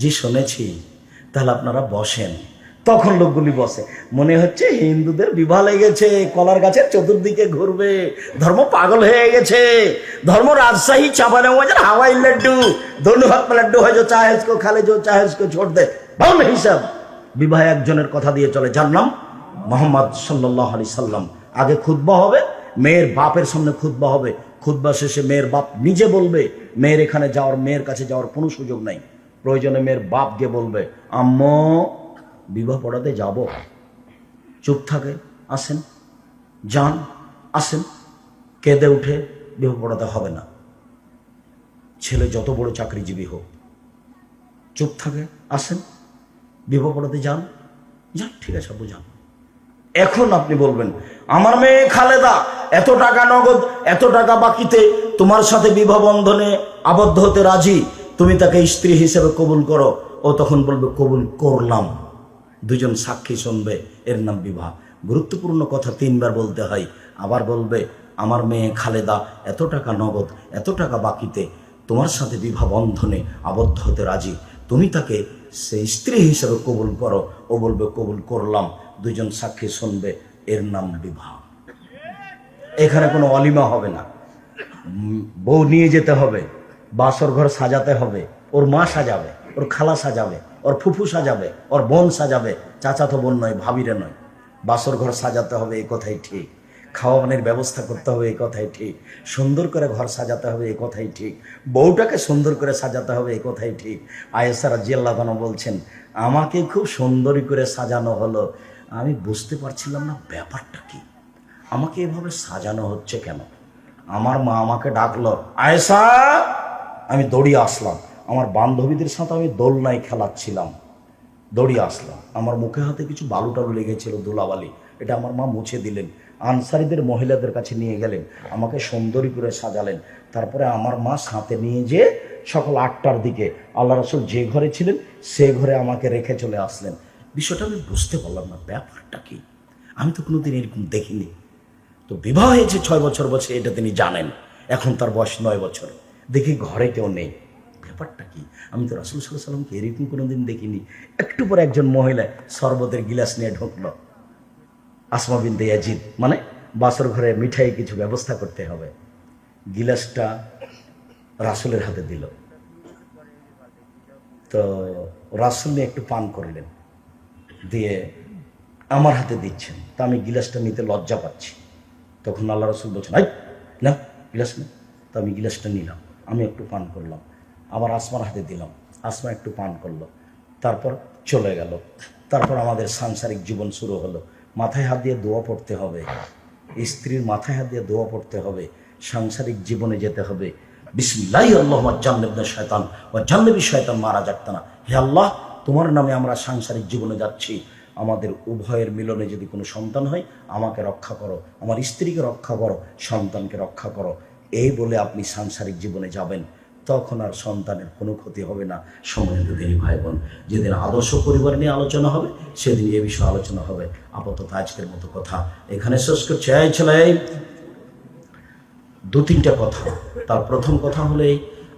জি শুনেছি। তাহলে আপনারা বসেন। তখন লোকগুলি বসে, মনে হচ্ছে হিন্দুদের বিবাহ লেগেছে, কলার গাছের চতুর্দিকে ঘুরবে, ধর্ম পাগল হয়ে গেছে, ধর্ম রাজশাহী চাঁপানেওয়াজের হাওয়াই লাড্ডু, दोनों हाथ में लड्डू है जो चाहे इसको खा ले, जो चाहे उसको छोड़ दे। ভালো হিসাব। বিবাহ একজনের কথা দিয়ে চলে, যার নাম মোহাম্মদ সাল্লাল্লাহু আলাইহি সাল্লাম। আগে খুতবা হবে, মেয়ের বাপের সামনে খুতবা হবে, খুতবা শেষে মেয়ের বাপ নিজে বলবে, মেয়ের এখানে যাওয়ার, মেয়ের কাছে যাওয়ার কোনো সুযোগ নাই। প্রয়োজনে মেয়ের বাপ গিয়ে বলবে, আম্মু বিবাহ পড়াতে যাব। চুপ থাকে, আসেন, যান, আসেন। কেঁদে উঠে বিবাহ পড়াতে হবে না। ছেলে যত বড় চাকরিজীবী হোক, চুপ থাকে, আসেন, বিবাহ পড়াতে যান, যান, ঠিক আছে আব্বু যান। এখন আপনি বলবেন, আমার মেয়ে খালেদা এত টাকা নগদ, এত টাকা বাকিতে তোমার সাথে বিবাহ বন্ধনে আবদ্ধ হতে রাজি, তুমি তাকে স্ত্রী হিসেবে কবুল করো। ও তখন বলবে কবুল করলাম। দুজন সাক্ষী শুনবে, এর নাম বিবাহ। গুরুত্বপূর্ণ কথা 3 বার বলতে হয়। আবার বলবে, আমার মেয়ে খালেদা এত টাকা নগদ, এত টাকা বাকিতে তোমার সাথে বিবাহ বন্ধনে আবদ্ধ হতে রাজি, তুমি তাকে সে স্ত্রী হিসেবে কবুল করো। ও বলবে কবুল করলাম। দুজন সাক্ষী শুনবে, এর নাম বিবাহ। এখানে কোনো অলিমা হবে না, বউ নিয়ে যেতে হবে, বাসর ঘর সাজাতে হবে, ওর মা সাজাবে, ওর খালা সাজাবে, ওর ফুফু সাজাবে, ওর বোন সাজাবে, চাচাতো বোন নয়, ভাবিরে নয়। বাসর ঘর সাজাতে হবে, এই কথাই ঠিক। খাওয়ানোর ব্যবস্থা করতে হবে, এই কথাই ঠিক। সুন্দর করে ঘর সাজাতে হবে, এই কথাই ঠিক। বউটাকে সুন্দর করে সাজাতে হবে, এই কথাই ঠিক। আয়েশা রাদিয়াল্লাহু আনহা বলছেন, আমাকে খুব সুন্দরী করে সাজানো হলো, আমি বুঝতে পারছিলাম না ব্যাপারটা কি, আমাকে এভাবে সাজানো হচ্ছে কেন। আমার মা আমাকে ডাকলো, আয়েশা, আমি দৌড়িয়ে আসলাম। আমার বান্ধবীদের সাথে আমি দোলনায় খেলাচ্ছিলাম, দৌড়িয়ে আসলাম। আমার মুখে হাতে কিছু বালু টালু লেগেছিল, ধুলাবালি, এটা আমার মা মুছে দিলেন। আনসারীদের মহিলাদের কাছে নিয়ে গেলেন, আমাকে সুন্দরী করে সাজালেন। তারপরে আমার মা সাথে নিয়ে যেয়ে সকাল 8টার দিকে আল্লাহ রাসূল যে ঘরে ছিলেন সে ঘরে আমাকে রেখে চলে আসলেন। বিষয়টা আমি বুঝতে পারলাম না ব্যাপারটা কি, আমি তো কোনোদিন এরকম দেখিনি। তো বিবাহ হয়েছে 6 বছর বয়সে, এটা তিনি জানেন। এখন তার বয়স 9 বছর। দেখি ঘরে কেউ নেই, ব্যাপারটা কি, আমি তো রাসূল সাল্লাল্লাহু আলাইহি সাল্লামকে এরকম কোনোদিন দেখিনি। একটু পরে একজন মহিলা শরবতের গিলাস নিয়ে ঢুকলো, আসমা বিনতে ইয়াজিদ, মানে বাসর ঘরে মিঠাই কিছু ব্যবস্থা করতে হবে। গিলাসটা রাসূলের হাতে দিল, তো রাসূল নিয়ে একটু পান করলেন, দিয়ে আমার হাতে দিচ্ছেন। তা আমি গিলাসটা নিতে লজ্জা পাচ্ছি। তখন আল্লাহ রাসূল বলছেন, আই না গিলাস না। তো আমি গিলাসটা নিলাম, আমি একটু পান করলাম, আবার আসমার হাতে দিলাম, আসমা একটু পান করলো, তারপর চলে গেল। তারপর আমাদের সাংসারিক জীবন শুরু হলো। মাথায় হাত দিয়ে দোয়া পড়তে হবে, স্ত্রীর মাথায় হাত দিয়ে দোয়া পড়তে হবে, সাংসারিক জীবনে যেতে হবে। বিসমিল্লাহি আল্লাহুম্মা জান্নিবনা শায়তান ওয়া জান্নিবি শায়তান মা রাযাকতানা। হে আল্লাহ, তোমার নামে আমরা সাংসারিক জীবনে যাচ্ছি, আমাদের উভয়ের মিলনে যদি কোনো সন্তান হয় আমাকে রক্ষা করো, আমার স্ত্রীকে রক্ষা করো, সন্তানকে রক্ষা করো। এই বলে আপনি সাংসারিক জীবনে যাবেন, তখন আর সন্তানের কোনো ক্ষতি হবে না। সম্মানিত দিনী ভাই বোন, যেদিন আদর্শ পরিবার নিয়ে আলোচনা হবে সেদিন এ বিষয়ে আলোচনা হবে। আপাতত আজকের মতো কথা এখানে শেষ করছি। এই ছেলে, 2-3টা কথা। তার প্রথম কথা হলেই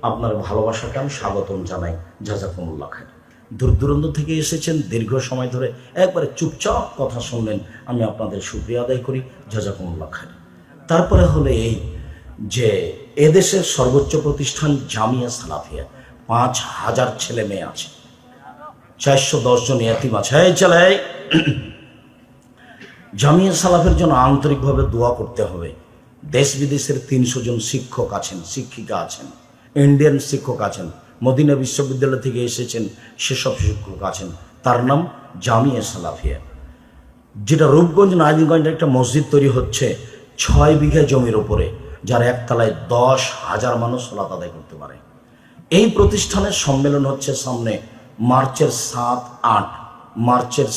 আপনার ভালোবাসাকে আমি স্বাগতম জানাই, জাযাকুমুল্লাহ খাইর। দূর দূরান্ত থেকে এসেছেন, দীর্ঘ সময় ধরে একবারে চুপচাপ কথা শুনলেন, আমি আপনাদের শুকরিয়া আদায় করি, জাযাকুমুল্লাহ খাইর। তারপরে হলে এই যে এদেশের সর্বোচ্চ প্রতিষ্ঠান জামিয়া সালাফিয়া, 5000 ছেলে মেয়ে আছে, 410 জন ইয়াতীম আছে। এই ছেলে, জামিয়া সালাফের জন্য আন্তরিকভাবে দোয়া করতে হবে। দেশ বিদেশের 300 জন শিক্ষক আছেন, শিক্ষিকা আছেন, ইন্ডিয়ান শিক্ষক আছেন, মদিনা বিশ্ববিদ্যালয় থেকে এসেছেন সেসব শিক্ষক আছেন। তার নাম জামিয়া সালাফিয়া, যেটা রূপগঞ্জ নারায়ণগঞ্জে একটা মসজিদ তৈরি হচ্ছে 6 বিঘা জমির উপরে, যার একতলায় 10,000 মানুষ সালাত আদায় করতে পারে। এই প্রতিষ্ঠানের সম্মেলন হচ্ছে সামনে মার্চের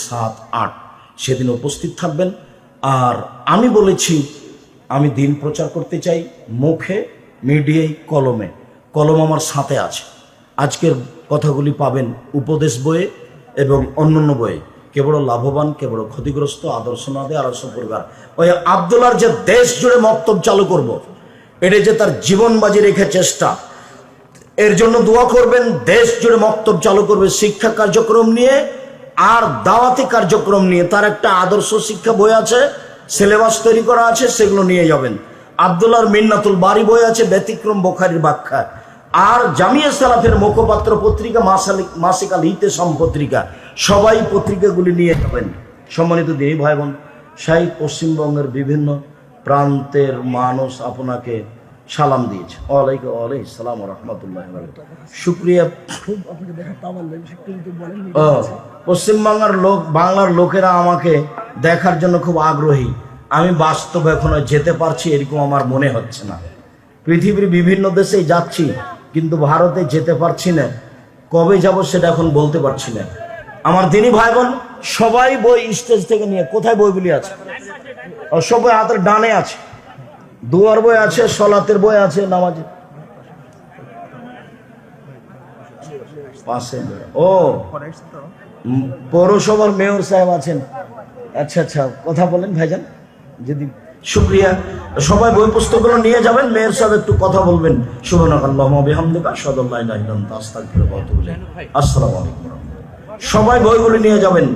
7-8 সেদিন উপস্থিত থাকবেন। আর আমি বলেছি আমি দিন প্রচার করতে চাই মুখে, মিডিয়ায়, কলমে। কলম আমার সাথে আছে। আজকের কথাগুলি পাবেন উপদেশ বইয়ে এবং অন্যান্য বইয়ে। কে বড় লাভবান, কে বড় ক্ষতিগ্রস্ত, আদর্শ না দেয় আদর্শ পরিবার। ওই আব্দুল্লাহর যে দেশ জুড়ে মক্তব চালু করব, এটা যে তার জীবন বাজি রেখে চেষ্টা, এর জন্য দোয়া করবেন। দেশ জুড়ে মক্তব চালু করবে শিক্ষা কার্যক্রম নিয়ে আর দাওয়াতি কার্যক্রম নিয়ে। তার একটা আদর্শ শিক্ষা বই আছে, সিলেবাস তৈরি করা আছে, সেগুলো নিয়ে যাবেন। আব্দুল্লাহর মিন্নাতুল বারি বই আছে, ব্যতিক্রম বুখারীর ব্যাখ্যা। আর জামিয়া সালাফের মুখপাত্র পত্রিকা মাসিক আল ইতেসাম পত্রিকা, সবাই পত্রিকাগুলি নিয়ে যাবেন। সম্মানিত দিনী ভাই বোন, সেই পশ্চিমবঙ্গের বিভিন্ন প্রান্তের মানুষ আপনাকে সালাম দিয়েছে। ওয়ালাইকুম সালাম ওয়া রাহমাতুল্লাহি ওয়া বারাকাতুহু। শুকরিয়া। পশ্চিমবাংলার লোক, বাংলার লোকেরা আমাকে দেখার জন্য খুব আগ্রহী। আমি বাস্তবে এখনো যেতে পারছি এরকম আমার মনে হচ্ছে না। পৃথিবীর বিভিন্ন দেশেই যাচ্ছি, কিন্তু ভারতে যেতে পারছি না। কবে যাব সেটা এখন বলতে পারছি না। আমার দিনী ভাই বোন, সবাই বই স্টেজ থেকে নিয়ে, কোথায় বইগুলি আছে? সবাই হাতের ডানে আছে। দুয়ার বই আছে, সলাতের বই আছে, নামাজের পাশে। ও, পৌরসভার মেয়র সাহেব আছেন। আচ্ছা আচ্ছা, কথা বলেন ভাইজান। যদি শুকরিয়া। সবাই বই পুস্তকগুলো নিয়ে যাবেন। মেয়র সাহেব একটু কথা বলবেন। সুবহানাকাল্লাহুম্মা ওয়া বিহামদিকা আশহাদু আল্লা ইলাহা ইল্লা আনতা আস্তাগফিরুকা ওয়া আতুবু ইলাইক। আসসালামু আলাইকুম। সবাই বইগুলো নিয়ে যাবেন।